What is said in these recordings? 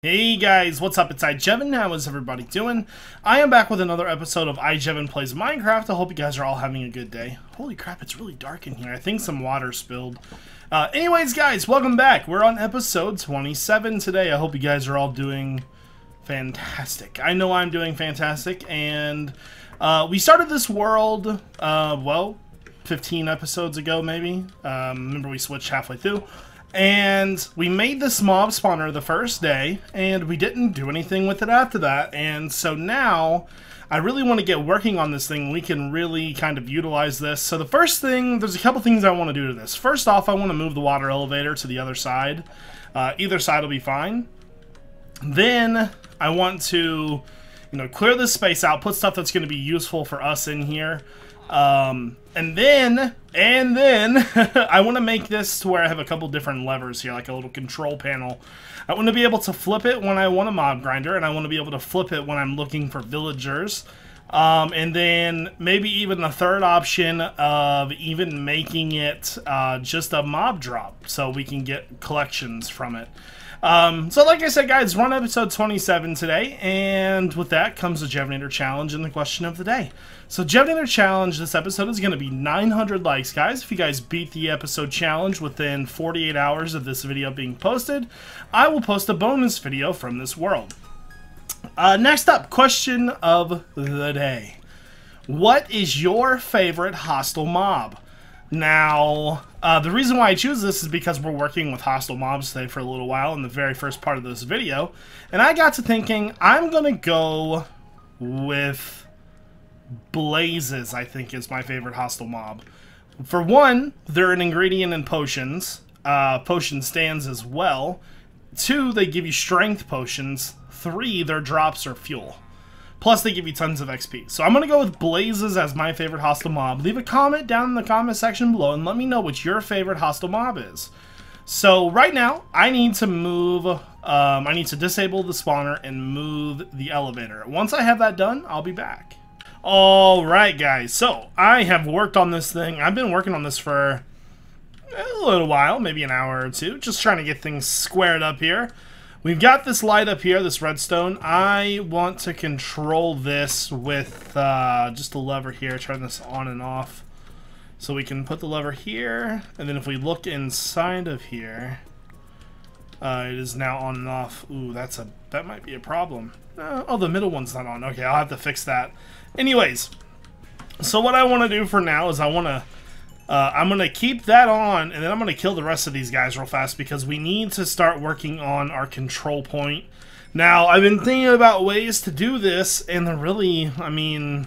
Hey guys, what's up? It's iJevin. How is everybody doing? I am back with another episode of iJevin Plays Minecraft. I hope you guys are all having a good day. Holy crap, it's really dark in here. I think some water spilled. Anyways, guys, welcome back. We're on episode 27 today. I hope you guys are all doing fantastic. I know I'm doing fantastic, and we started this world, well, 15 episodes ago, maybe. Remember we switched halfway through. And we made this mob spawner the first day, and we didn't do anything with it after that. And so now, I really want to get working on this thing. We can really kind of utilize this. So the first thing, there's a couple things I want to do to this. First off, I want to move the water elevator to the other side. Either side will be fine. Then, I want to, clear this space out, put stuff that's going to be useful for us in here. And then, I want to make this to where I have a couple different levers here, like a little control panel. I want to be able to flip it when I want a mob grinder, and I want to be able to flip it when I'm looking for villagers. And then maybe even a third option of even making it just a mob drop, so we can get collections from it. So like I said, guys, we're on episode 27 today, and with that comes the Jevinator challenge and the question of the day. So Jevinator challenge, this episode is going to be 900 likes, guys. If you guys beat the episode challenge within 48 hours of this video being posted, I will post a bonus video from this world. Next up, question of the day. What is your favorite hostile mob? Now, the reason why I choose this is because we're working with hostile mobs today for a little while in the very first part of this video. And I got to thinking, I'm going to go with blazes, I think, is my favorite hostile mob. For one, they're an ingredient in potions. Potion stands as well. 2, they give you strength potions. 3, their drops are fuel. Plus, they give you tons of XP. So I'm going to go with blazes as my favorite hostile mob. Leave a comment down in the comment section below and let me know what your favorite hostile mob is. So right now, I need to move, I need to disable the spawner and move the elevator. Once I have that done, I'll be back. Alright, guys. So, I have worked on this thing. I've been working on this for a little while, maybe an hour or two. Just trying to get things squared up here. We've got this light up here, this redstone. I want to control this with just a lever here. Turn this on and off. So we can put the lever here, and then if we look inside of here, it is now on and off. Ooh, that might be a problem. Oh, the middle one's not on. Okay, I'll have to fix that. Anyways, so what I want to do for now is I'm gonna keep that on, and then I'm gonna kill the rest of these guys real fast because we need to start working on our control point. Now, I've been thinking about ways to do this, and really, I mean,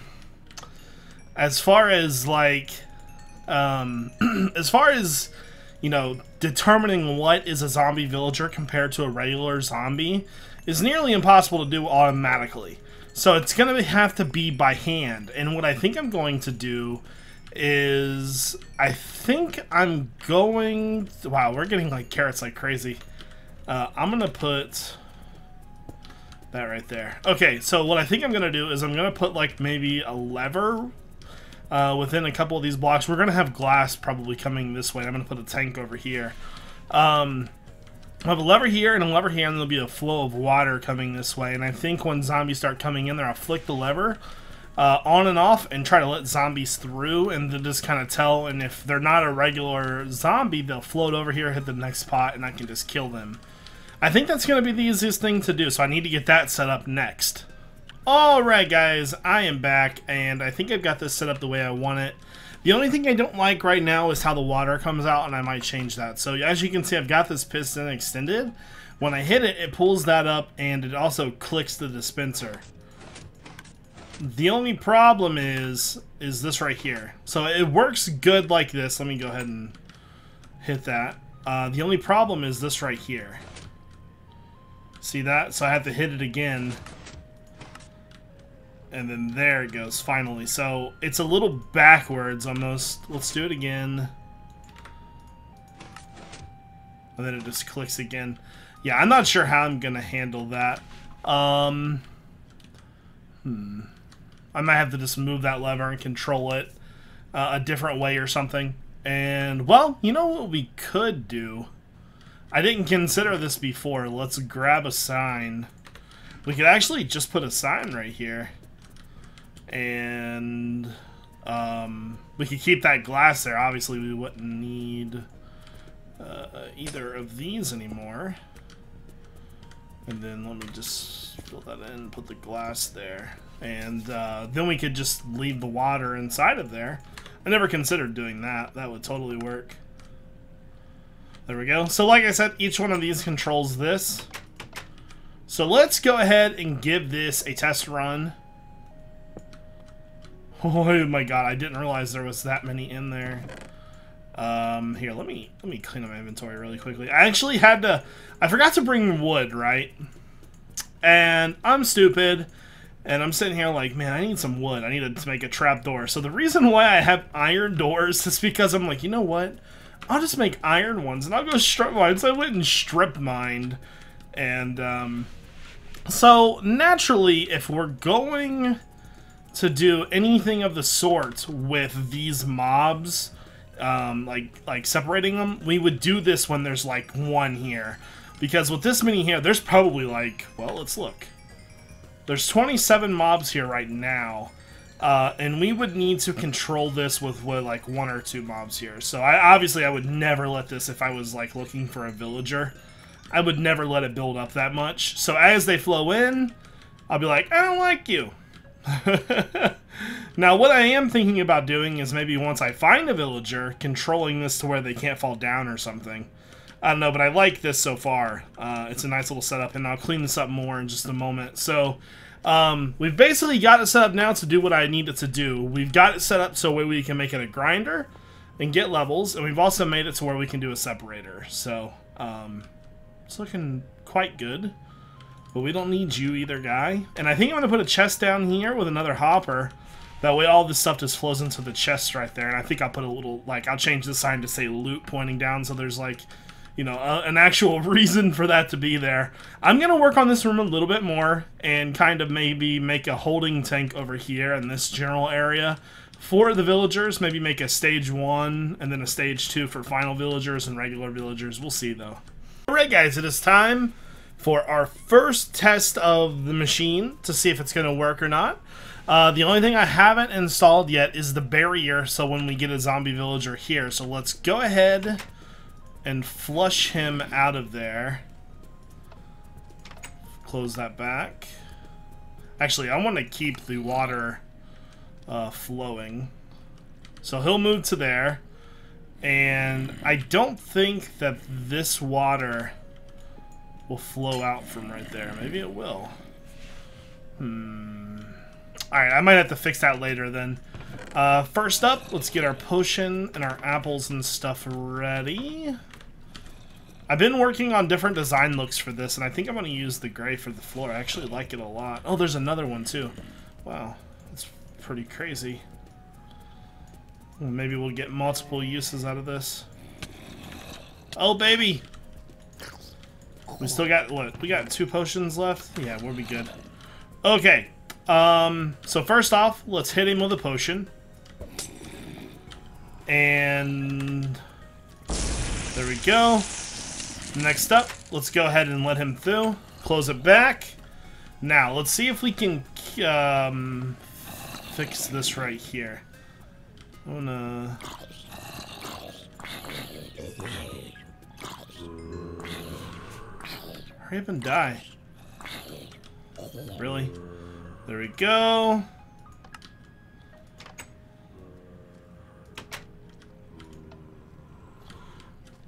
as far as like, determining what is a zombie villager compared to a regular zombie is nearly impossible to do automatically. So it's gonna have to be by hand, and what I think I'm going to do is, I think I'm going to, wow, we're getting like carrots like crazy. I'm gonna put that right there. Okay, so what I think I'm gonna do is I'm gonna put like maybe a lever within a couple of these blocks. We're gonna have glass probably coming this way. I'm gonna put a tank over here. I have a lever here and a lever here, and there'll be a flow of water coming this way. And I think when zombies start coming in there, I'll flick the lever on and off and try to let zombies through, and then just kind of tell. And if they're not a regular zombie, they'll float over here, hit the next spot, and I can just kill them. I think that's going to be the easiest thing to do, so I need to get that set up next. Alright, guys, I am back, and I think I've got this set up the way I want it. The only thing I don't like right now is how the water comes out, and I might change that. So as you can see, I've got this piston extended. When I hit it, it pulls that up, and it also clicks the dispenser. The only problem is this right here. So it works good like this. Let me go ahead and hit that. The only problem is this right here. See that? So I have to hit it again. And then there it goes, finally. So it's a little backwards almost. Let's do it again. And then it just clicks again. Yeah, I'm not sure how I'm gonna handle that. I might have to just move that lever and control it a different way or something. And, well, you know what we could do? I didn't consider this before. Let's grab a sign. We could actually just put a sign right here. And we could keep that glass there. Obviously, we wouldn't need either of these anymore. And then let me just fill that in, put the glass there. And then we could just leave the water inside of there. I never considered doing that. That would totally work. There we go. So like I said, each one of these controls this. So let's go ahead and give this a test run. Oh my god, I didn't realize there was that many in there. Here, let me clean up my inventory really quickly. I actually had to... I forgot to bring wood, right? And I'm stupid. And I'm sitting here like, man, I need some wood. I need to make a trap door. So the reason why I have iron doors is because I'm like, you know what? I'll just make iron ones, and I'll go strip mine. So I went and strip mined. And, so, naturally, if we're going to do anything of the sort with these mobs, like separating them, we would do this when there's, like, one here. Because with this many here, there's probably, like, well, let's look. There's 27 mobs here right now. And we would need to control this with like 1 or 2 mobs here. So obviously I would never let this, if I was like looking for a villager, I would never let it build up that much. So as they flow in, I'll be like, I don't like you. Now what I am thinking about doing is maybe once I find a villager, controlling this to where they can't fall down or something. I don't know, but I like this so far. It's a nice little setup, and I'll clean this up more in just a moment. So we've basically got it set up now to do what I need it to do. We've got it set up so we can make it a grinder and get levels, and we've also made it to where we can do a separator. So it's looking quite good, but we don't need you either, guy. And I think I'm going to put a chest down here with another hopper. That way all this stuff just flows into the chest right there. And I think I'll put a little, like, I'll change the sign to say loot pointing down, so there's like, you know, an actual reason for that to be there. I'm going to work on this room a little bit more and kind of maybe make a holding tank over here in this general area for the villagers. Maybe make a stage 1 and then a stage 2 for final villagers and regular villagers. We'll see, though. Alright, guys, it is time for our first test of the machine to see if it's going to work or not. The only thing I haven't installed yet is the barrier, so when we get a zombie villager here. So let's go ahead and flush him out of there. Close that back. Actually, I want to keep the water flowing. So he'll move to there. And I don't think that this water will flow out from right there. Maybe it will. Alright, I might have to fix that later then. First up, let's get our potion and our apples and stuff ready. I've been working on different design looks for this, and I think I'm going to use the gray for the floor. I actually like it a lot. Oh, there's another one too. Wow, that's pretty crazy. Well, maybe we'll get multiple uses out of this. Oh, baby! We still got, what? We got 2 potions left? Yeah, we'll be good. Okay. So first off, let's hit him with a potion. And there we go. Next up, let's go ahead and let him through. Close it back. Now, let's see if we can fix this right here. I wanna... Hurry up and die. Really? There we go.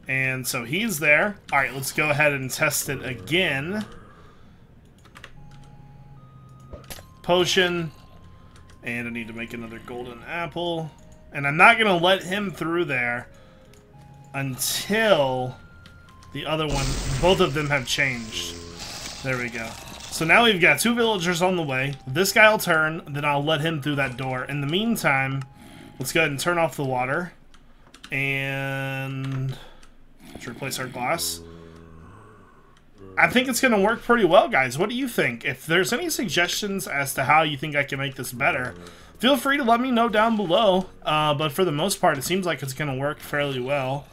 And so he's there. Alright, let's go ahead and test it again. Potion. And I need to make another golden apple. And I'm not going to let him through there until the other one, both of them have changed. There we go. So now we've got 2 villagers on the way. This guy will turn, then I'll let him through that door. In the meantime, let's go ahead and turn off the water. And let's replace our glass. I think it's going to work pretty well, guys. What do you think? If there's any suggestions as to how you think I can make this better, feel free to let me know down below. But for the most part, it seems like it's going to work fairly well.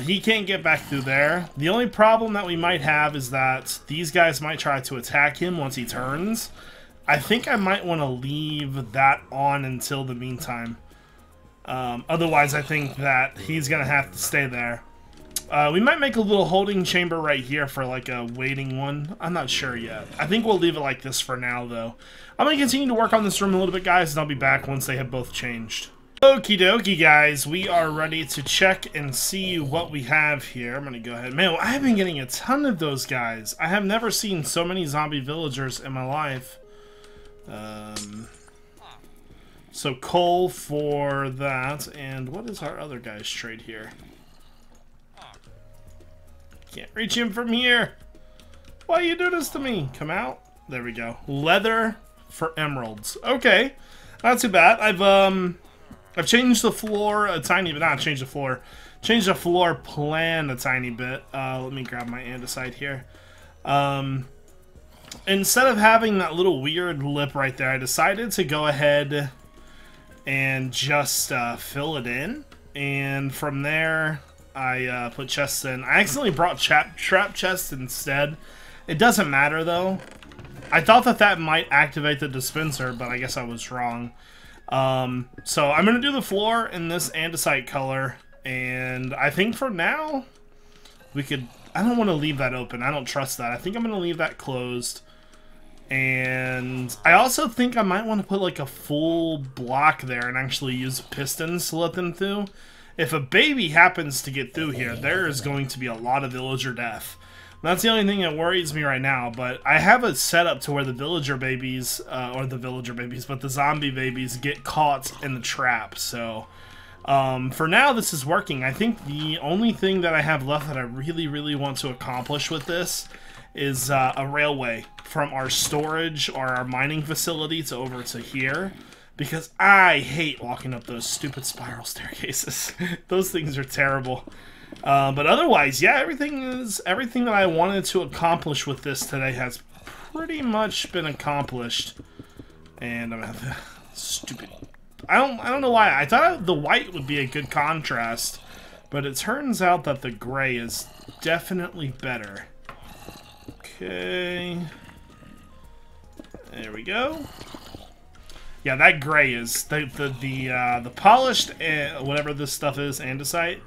He can't get back through there. The only problem that we might have is that these guys might try to attack him once he turns. I think I might want to leave that on until the meantime. Otherwise, I think that he's going to have to stay there. We might make a little holding chamber right here for like a waiting one. I'm not sure yet. I think we'll leave it like this for now, though. I'm going to continue to work on this room a little bit, guys, and I'll be back once they have both changed. Okie dokie, guys. We are ready to check and see what we have here. I'm going to go ahead. Man, I've been getting a ton of those guys. I have never seen so many zombie villagers in my life. So coal for that. And what is our other guy's trade here? Can't reach him from here. Why you do this to me? Come out. There we go. Leather for emeralds. Okay. Not too bad. I've changed the floor a tiny bit. Not changed the floor. Changed the floor plan a tiny bit. Let me grab my andesite here. Instead of having that little weird lip right there, I decided to go ahead and just fill it in. And from there, I put chests in. I accidentally brought trap chests instead. It doesn't matter, though. I thought that that might activate the dispenser, but I guess I was wrong. So I'm going to do the floor in this andesite color. And I think for now, we could... I don't want to leave that open. I don't trust that. I think I'm going to leave that closed. And I also think I might want to put like a full block there and actually use pistons to let them through. If a baby happens to get through here, there is going to be a lot of villager death. That's the only thing that worries me right now, but I have it set up to where the villager babies, but the zombie babies get caught in the trap. So for now, this is working. I think the only thing that I have left that I really, really want to accomplish with this is a railway from our storage or our mining facility to over to here. Because I hate walking up those stupid spiral staircases. Those things are terrible. But otherwise, yeah, everything that I wanted to accomplish with this today has pretty much been accomplished. And I'm gonna have stupid. I don't know why. I thought the white would be a good contrast, but it turns out that the gray is definitely better. Okay. There we go. Yeah, that gray is the polished whatever this stuff is, andesite,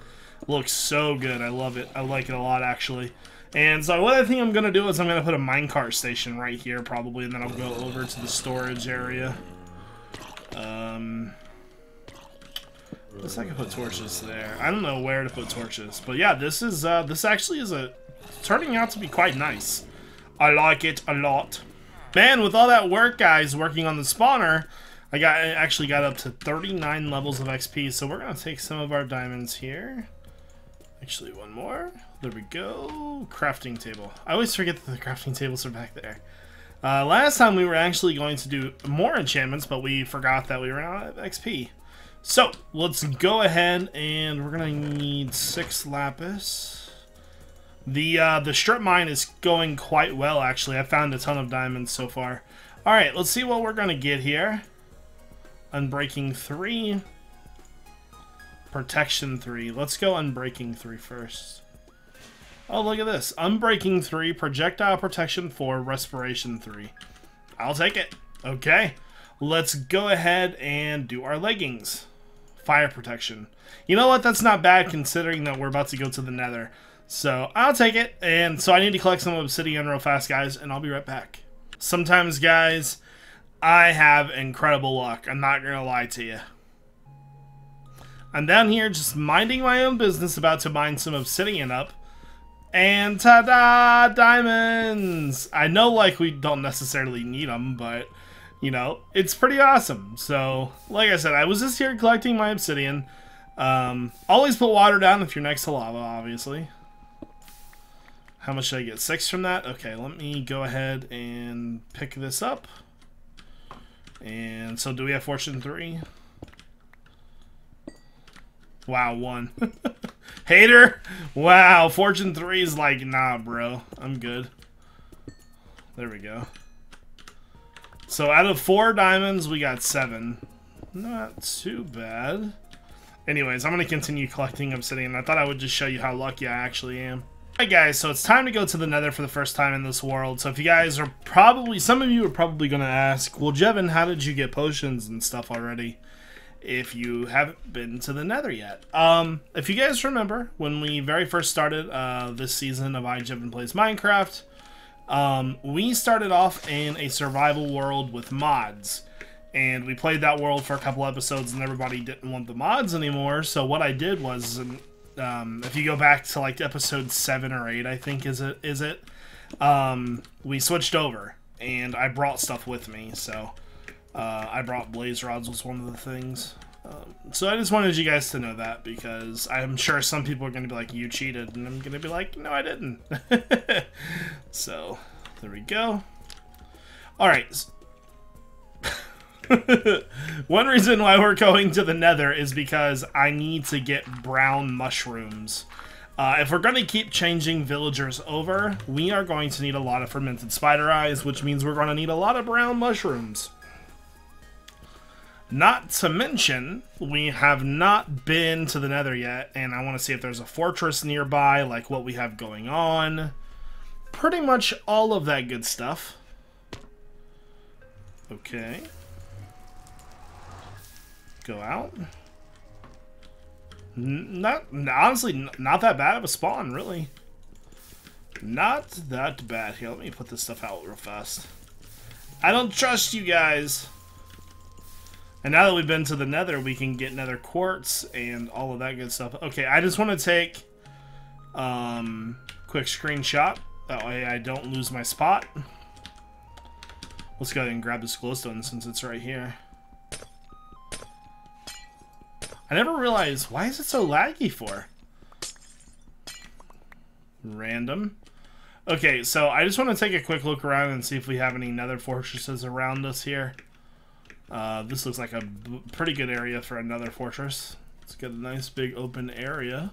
looks so good. I love it. I like it a lot, actually. And so what I think I'm gonna do is I'm gonna put a minecart station right here probably, and then I'll go over to the storage area. Guess I can put torches there. I don't know where to put torches, but yeah, this is this actually is turning out to be quite nice. I like it a lot. Man, with all that work, guys, working on the spawner, I actually got up to 39 levels of XP, so we're going to take some of our diamonds here. Actually, one more. There we go. Crafting table. I always forget that the crafting tables are back there. Last time we were actually going to do more enchantments, but we forgot that we ran out of XP. So, let's go ahead, and we're going to need 6 lapis. The strip mine is going quite well, actually. I found a ton of diamonds so far. Alright, let's see what we're going to get here. Unbreaking 3. Protection 3. Let's go Unbreaking 3 first. Oh, look at this. Unbreaking 3, Projectile Protection 4, Respiration 3. I'll take it. Okay. Let's go ahead and do our leggings. Fire Protection. You know what? That's not bad considering that we're about to go to the Nether. So, I'll take it. And so I need to collect some obsidian real fast, guys, and I'll be right back. Sometimes, guys, I have incredible luck. I'm not going to lie to you. I'm down here just minding my own business, about to mine some obsidian up. And ta-da! Diamonds! I know, like, we don't necessarily need them, but, you know, it's pretty awesome. So, like I said, I was just here collecting my obsidian. Always put water down if you're next to lava, obviously. How much should I get? 6 from that? Okay, let me go ahead and pick this up. And so do we have Fortune 3? Wow, 1. Hater! Wow, Fortune 3 is like, nah, bro. I'm good. There we go. So out of 4 diamonds, we got 7. Not too bad. Anyways, I'm going to continue collecting obsidian. I thought I would just show you how lucky I actually am. Alright guys, so it's time to go to the Nether for the first time in this world. So if you guys are probably, some of you are probably going to ask, well Jevin, how did you get potions and stuff already if you haven't been to the Nether yet? If you guys remember, when we very first started this season of iJevin Plays Minecraft, we started off in a survival world with mods. And we played that world for a couple episodes and everybody didn't want the mods anymore. So what I did was, if you go back to like episode 7 or 8, I think is it, we switched over and I brought stuff with me. So I brought blaze rods was one of the things. So I just wanted you guys to know that, because I'm sure some people are going to be like, you cheated, and I'm going to be like, no I didn't. So there we go. Alright. One reason why we're going to the Nether is because I need to get brown mushrooms. If we're going to keep changing villagers over, we are going to need a lot of fermented spider eyes, which means we're going to need a lot of brown mushrooms. Not to mention, we have not been to the Nether yet, and I want to see if there's a fortress nearby, like what we have going on. Pretty much all of that good stuff. Okay. Go out. Honestly, not that bad of a spawn, really. Not that bad. Here, let me put this stuff out real fast. I don't trust you guys. And now that we've been to the Nether, we can get Nether quartz and all of that good stuff. Okay, I just want to take quick screenshot. That way I don't lose my spot. Let's go ahead and grab this glowstone since it's right here. I never realized, why is it so laggy for? Random. Okay, so I just want to take a quick look around and see if we have any Nether fortresses around us here. This looks like a pretty good area for another fortress. Let's get a nice big open area.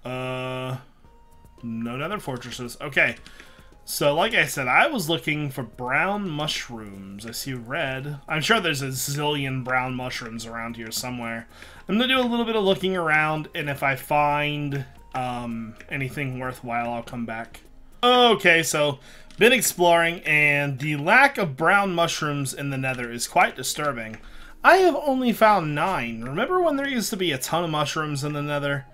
No Nether fortresses. Okay. So, like I said, I was looking for brown mushrooms. I see red. I'm sure there's a zillion brown mushrooms around here somewhere. I'm going to do a little bit of looking around, and if I find anything worthwhile, I'll come back. Okay, so, been exploring, and the lack of brown mushrooms in the Nether is quite disturbing. I have only found 9. Remember when there used to be a ton of mushrooms in the Nether?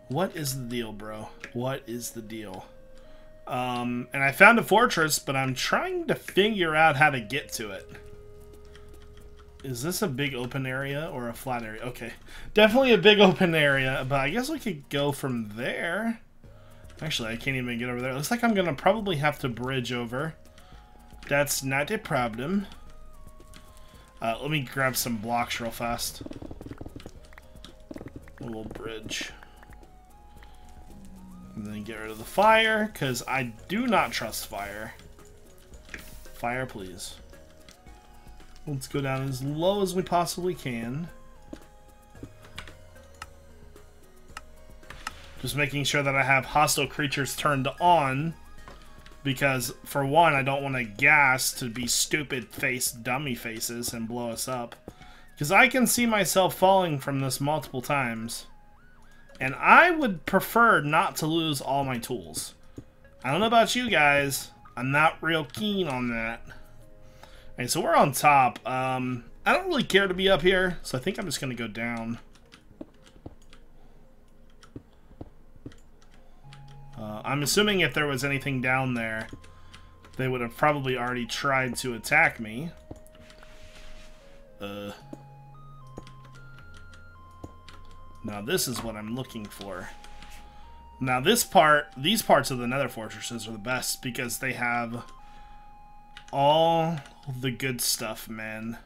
What is the deal, bro? What is the deal? And I found a fortress, but I'm trying to figure out how to get to it. Is this a big open area or a flat area? Okay, definitely a big open area, but I guess we could go from there. Actually, I can't even get over there. Looks like I'm gonna probably have to bridge over. That's not a problem. Let me grab some blocks real fast. A little bridge. And then get rid of the fire, because I do not trust fire. Fire, please. Let's go down as low as we possibly can. Just making sure that I have hostile creatures turned on. Because, for one, I don't want a gas to be stupid face dummy faces and blow us up. Because I can see myself falling from this multiple times. And I would prefer not to lose all my tools. I don't know about you guys. I'm not real keen on that. Okay, so we're on top. I don't really care to be up here, so I think I'm just going to go down. I'm assuming if there was anything down there, they would have probably already tried to attack me. Now this is what I'm looking for. Now these parts of the Nether fortresses are the best because they have all the good stuff, man.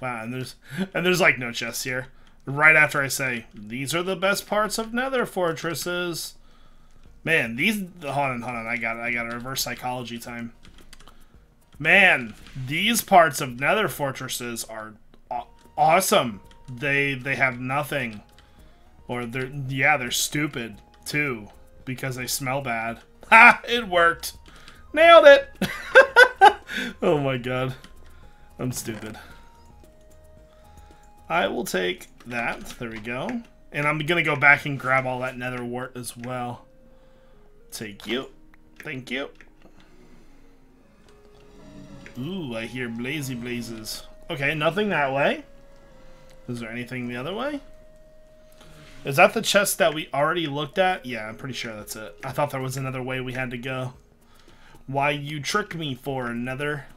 Wow, and there's like no chests here. Right after I say these are the best parts of Nether fortresses, man. Hold on, I got a reverse psychology time. Man, these parts of Nether fortresses are awesome. They have nothing, or they're stupid too because they smell bad. Ha! It worked. Nailed it. Oh my god, I'm stupid. I will take that. There we go. And I'm going to go back and grab all that nether wart as well. Take you. Thank you. Ooh, I hear blazy blazes. Okay, nothing that way. Is there anything the other way? Is that the chest that we already looked at? Yeah, I'm pretty sure that's it. I thought there was another way we had to go. Why you trick me for, Nether?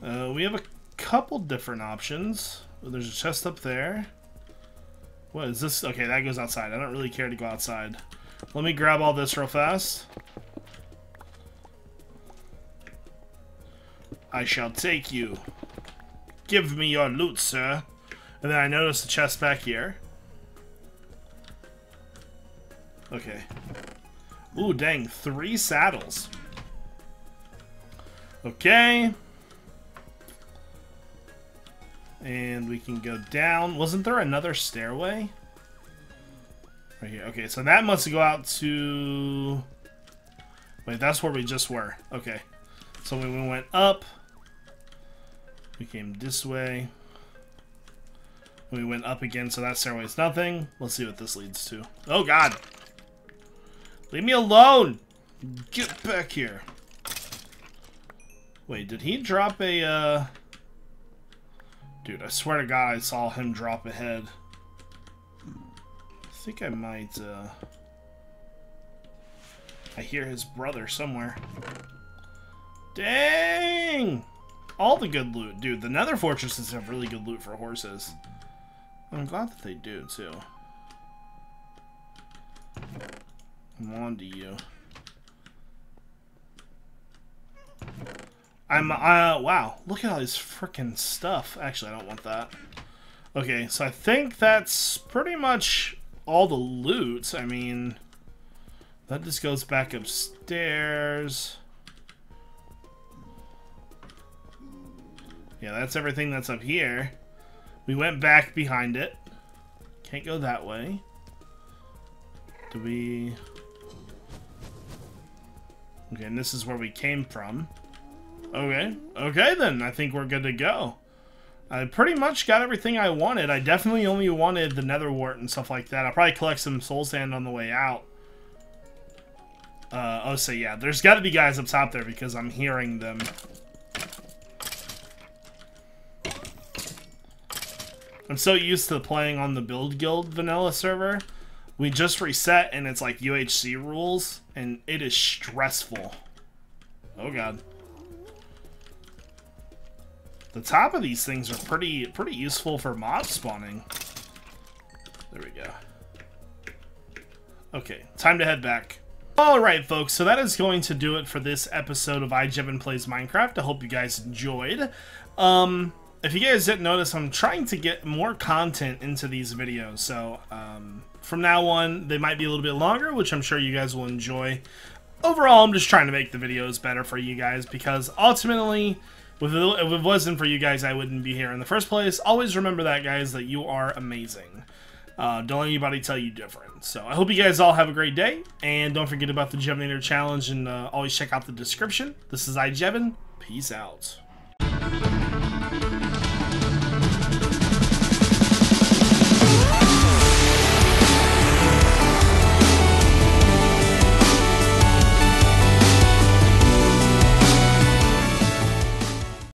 We have a couple different options. There's a chest up there. What is this? Okay, that goes outside. I don't really care to go outside. Let me grab all this real fast. I shall take you. Give me your loot, sir. And then I noticed a chest back here. Okay. Ooh, dang. 3 saddles. Okay. And we can go down. Wasn't there another stairway? Right here. Okay, so that must go out to... Wait, that's where we just were. Okay. So when we went up, we came this way. We went up again, so that stairway is nothing. Let's see what this leads to. Oh, God. Leave me alone. Get back here. Wait, did he drop a, Dude, I swear to God I saw him drop a head. I think I might, I hear his brother somewhere. Dang! All the good loot. Dude, the nether fortresses have really good loot for horses. I'm glad that they do, too. I'm on to you. Wow. Look at all this frickin' stuff. Actually, I don't want that. Okay, so I think that's pretty much all the loot. I mean, that just goes back upstairs. Yeah, that's everything that's up here. We went back behind it. Can't go that way. Do we... Okay, and this is where we came from. Okay. Okay, then. I think we're good to go. I pretty much got everything I wanted. I definitely only wanted the nether wart and stuff like that. I'll probably collect some soul sand on the way out. Oh, so yeah. There's got to be guys up top there because I'm hearing them. I'm so used to playing on the Build Guild vanilla server. We just reset and it's like UHC rules and it is stressful. Oh god. The top of these things are pretty useful for mob spawning. There we go. Okay, time to head back. Alright folks, so that is going to do it for this episode of iJevin Plays Minecraft. I hope you guys enjoyed. If you guys didn't notice, I'm trying to get more content into these videos, so from now on, they might be a little bit longer, which I'm sure you guys will enjoy. Overall, I'm just trying to make the videos better for you guys, because ultimately, if it wasn't for you guys, I wouldn't be here in the first place. Always remember that, guys, that you are amazing. Don't let anybody tell you different. So I hope you guys all have a great day, and don't forget about the Jevinator challenge, and always check out the description. This is iJevin. Peace out.